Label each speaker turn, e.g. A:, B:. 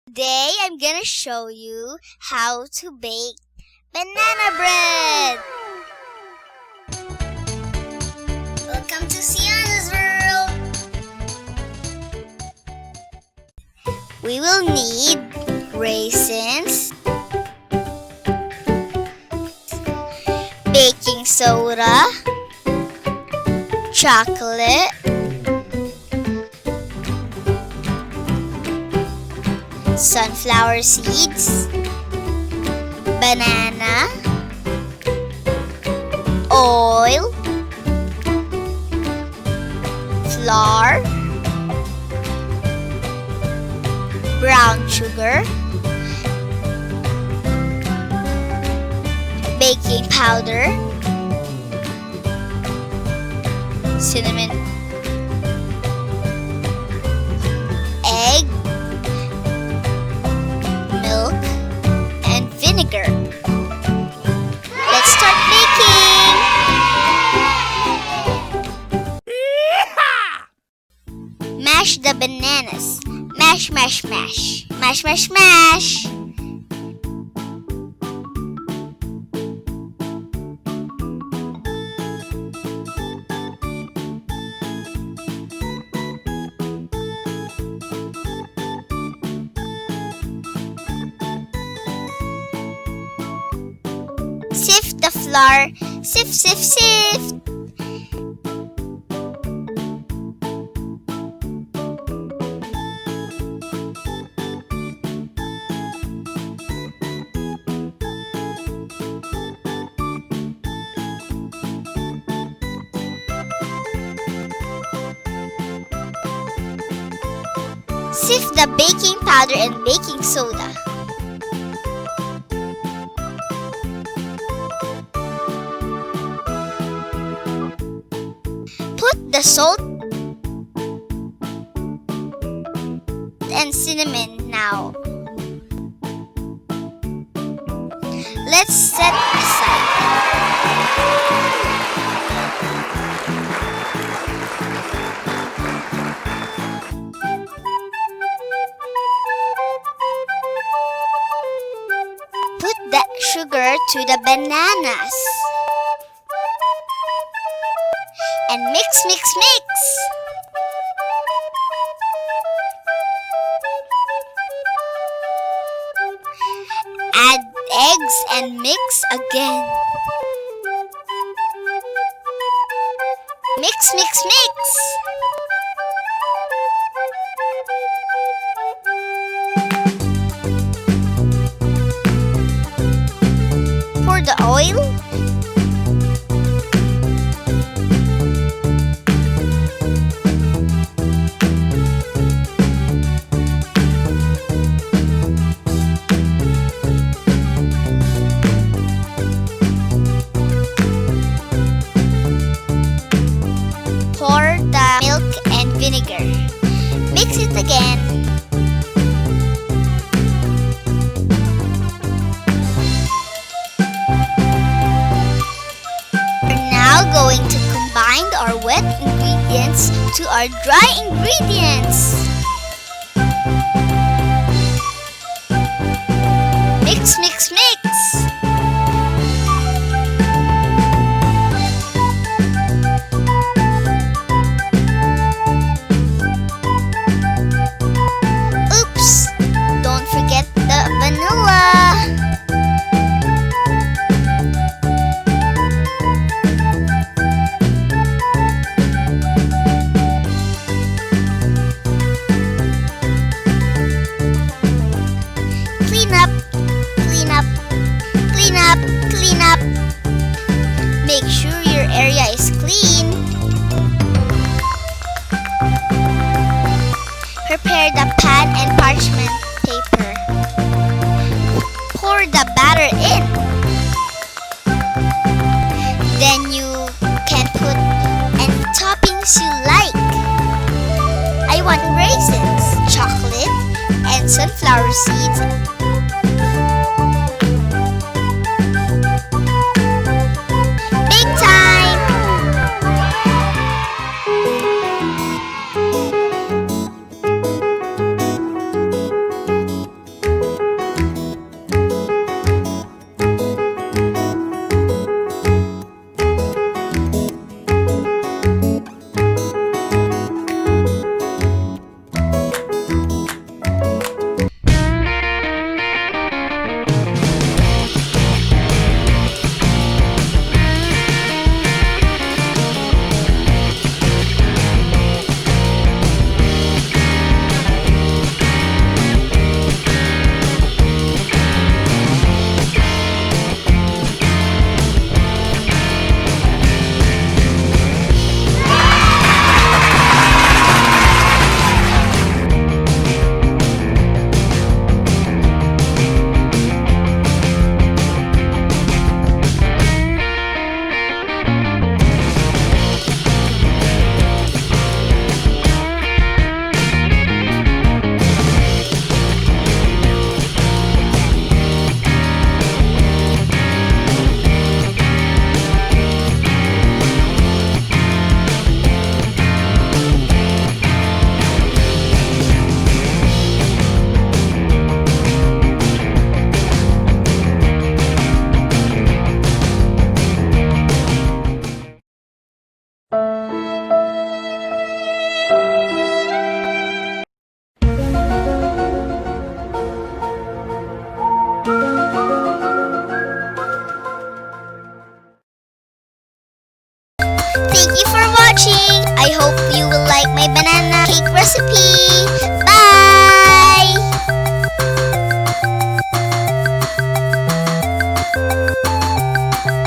A: Today I'm gonna show you how to bake banana bread. Welcome to Sienna's World. We will need raisins, baking soda, chocolate, sunflower seeds, banana, oil, flour, brown sugar, baking powder, cinnamon, egg, milk, and vinegar. Let's start baking! Mash the bananas. Mash, mash, mash. Mash, mash, mash. Sift the flour. Sift, sift, sift. Sift the baking powder and baking soda. Put the salt and cinnamon now. Let's set aside. Put the sugar to the bananas. And mix, mix, mix. Add eggs and mix again. Mix, mix, mix. Pour the oil. Pour the milk and vinegar. Mix it again. We're now going to combine our wet ingredients to our dry ingredients. Mix, mix, mix. Clean up. Make sure your area is clean. Prepare the pan and parchment paper. Pour the batter in. Then you can put any toppings you like. I want raisins, chocolate, and sunflower seeds. recipe. 。Bye!